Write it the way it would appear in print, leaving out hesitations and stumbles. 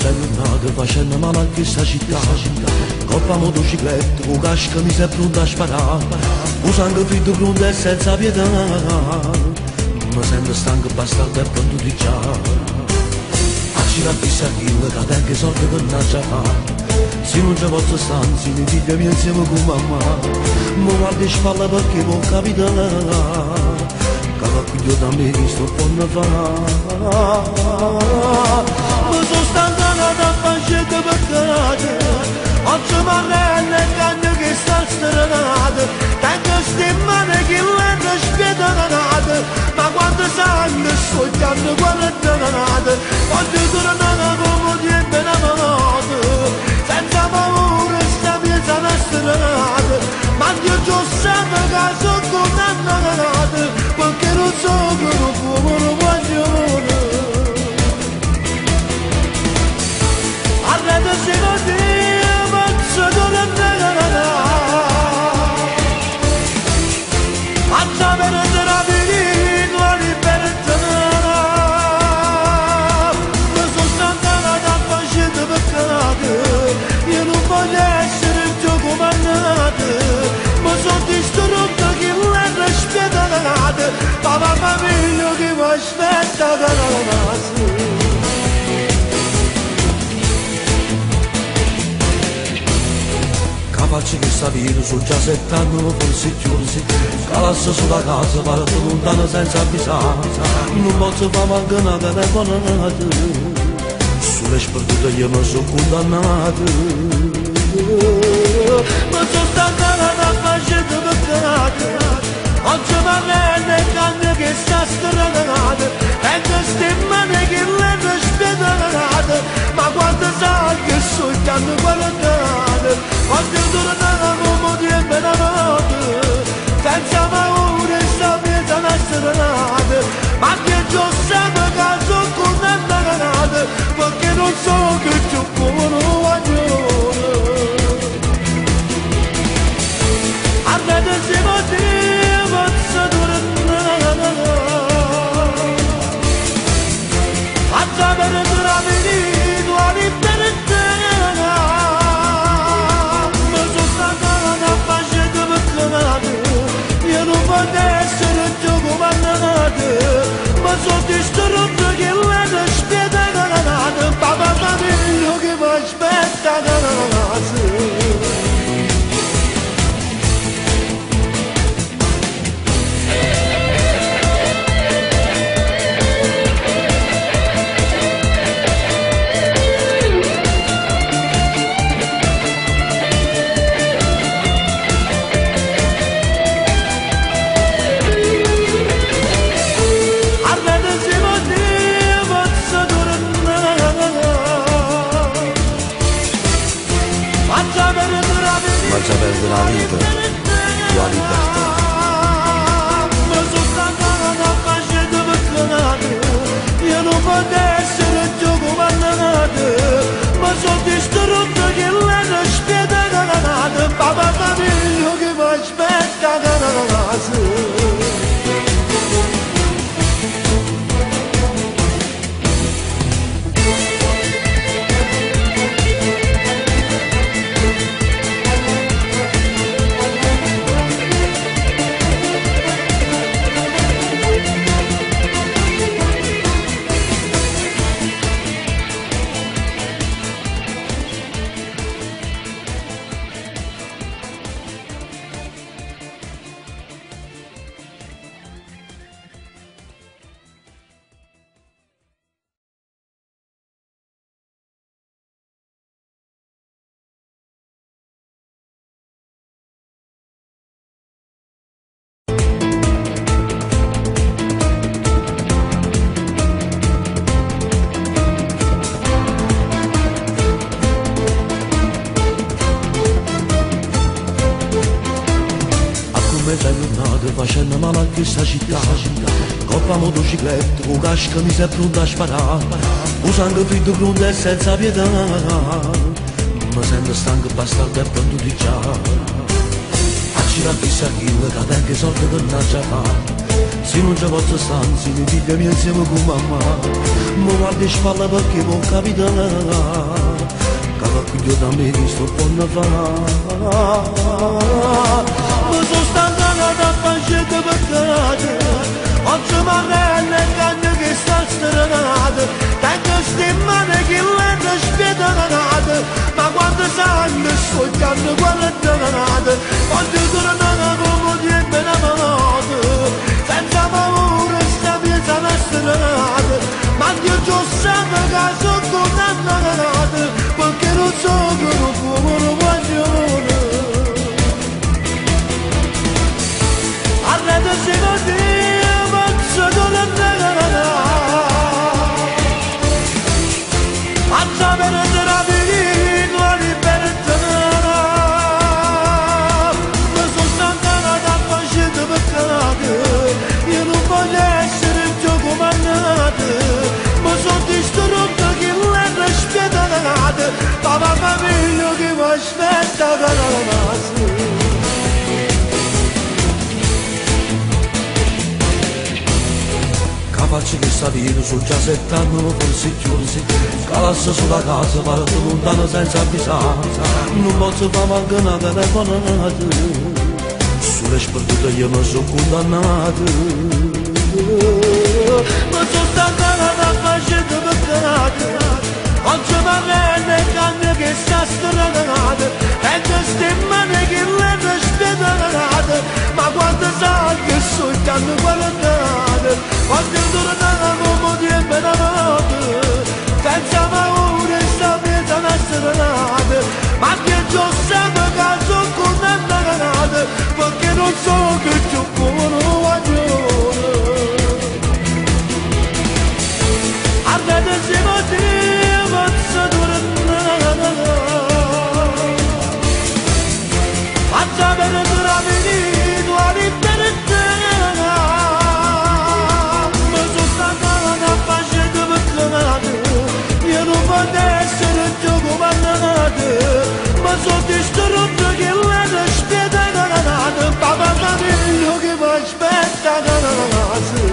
giornate facendo male a questa città. Coppa motocicletta, con casca mi sei pronto a sparare, con sangue fritto pronto e senza pietà. Mi sento stanco, bastardo e pronto di già. Accira chissà chi, che tengo i soldi per non fare. Se non ci posso stare, se mi figlia mia insieme con mamma, mi guardi in spalla perché può capitare. Cada figlio da me che sto con fa. Mi sono stancato da fare peccate, oggi mi arrende il cagno che sta strenata. Tengo stimane che l'hanno spietanata, ma quando sanno sto chiamando guardanata. Voglio tornare come Dio innamorato, senza paura sta piazza da strenata. Ma io già sempre che sono condannata, perché non so che non può non voglio. Arreda se non ti ammazzo con la nana, faccia per la vita la libertà. Mi sono stancata da facendo peccate, io non voglio essere il tuo comandante. Mi sono distrutto che l'hanno spiedata, ma mamma mia che mi aspetta da casa. Faccio che sapere, sono già 7 anni, forse più. Calasso sulla casa, parto lontano senza avvisare. Non posso fare manco una telefonata, sulle sperdute io mi sono condannato. Ma sono stancata da facendo peccate, oggi mi arrende il cambio che sta strenata. Tengo stimane che l'hanno spietanata, ma quando sai che sto chiamando guardate. Voglio tornare come Dio innamorato, senza paura sta piazza da strenata. Ma che già sempre che sono condannata, perché non so che c'ho come non voglio. Arreda se non ti posso tornare, faccia per la verità la libertà. Io non voglio essere il tuo comandante, ma sono distrutto che l'hanno spiedata. Papà mio che mi aspetta da casa. Faccia perdere la vita, la libertà. Mi sono stancata da facendo peccate, io non voglio essere il tuo comandante, ma sono distrutto che l'hanno spiedata. Papà mio che mi aspetta da casa. Facendo male a questa città. Coppa motocicletta, con casca mi sei pronto a sparare, con sangue fritto pronto e senza pietà. Mi sento stanco, bastardo e pronto di già. Accira chissà chi, che tengo i soldi per non fare. Se non ci posso stare, se mi figlia mia insieme con mamma, mi guardi e spalla perché non capita. Cava qui da me che sto buona fa. Mi sono stancato da facendo peccate, oggi mi arrende il cagno che sta strenata, tengo stimane che l'hanno spiedata, ma quando sanno sfogliando quella giornata, voglio tornare come Dio me la morte, senza paura sta piezza la strenata, ma Dio già sa che sono condannata, perché non so che non può non voglio. Arredasi così, mazzo con la terra, mazzo per terapia, la libertà. Mi sono stancato da facendo peccati, io non voglio essere il tuo comandante, mi sono distrutto che l'hanno spiedata, ma famiglia che mi aspetta per la casa. Faccio che sta vita su già 7 anni, forse più, scalassa sulla casa, parto lontano senza avvisare, non posso fare manco una telefonata, sulle sperdute io mi sono condannato, ma sono stancato da facendo peccati, oggi mi rende il cambio che sta strenata, tengo stimane che l'hanno spiedata, ma quando sai che sto cambio guardate, quando tornavo come Dio me la notte, senza paura sta piezza una strenata, ma che già sempre che sono condannata, perché non so che c'ho buono ragione. Arredasi così, mazza tornata, mazza per terapia, la libertà. Io non voglio essere il tuo comandante, ma sono distrutto che l'hanno spiedata, papà famiglia che mi aspetta da casa.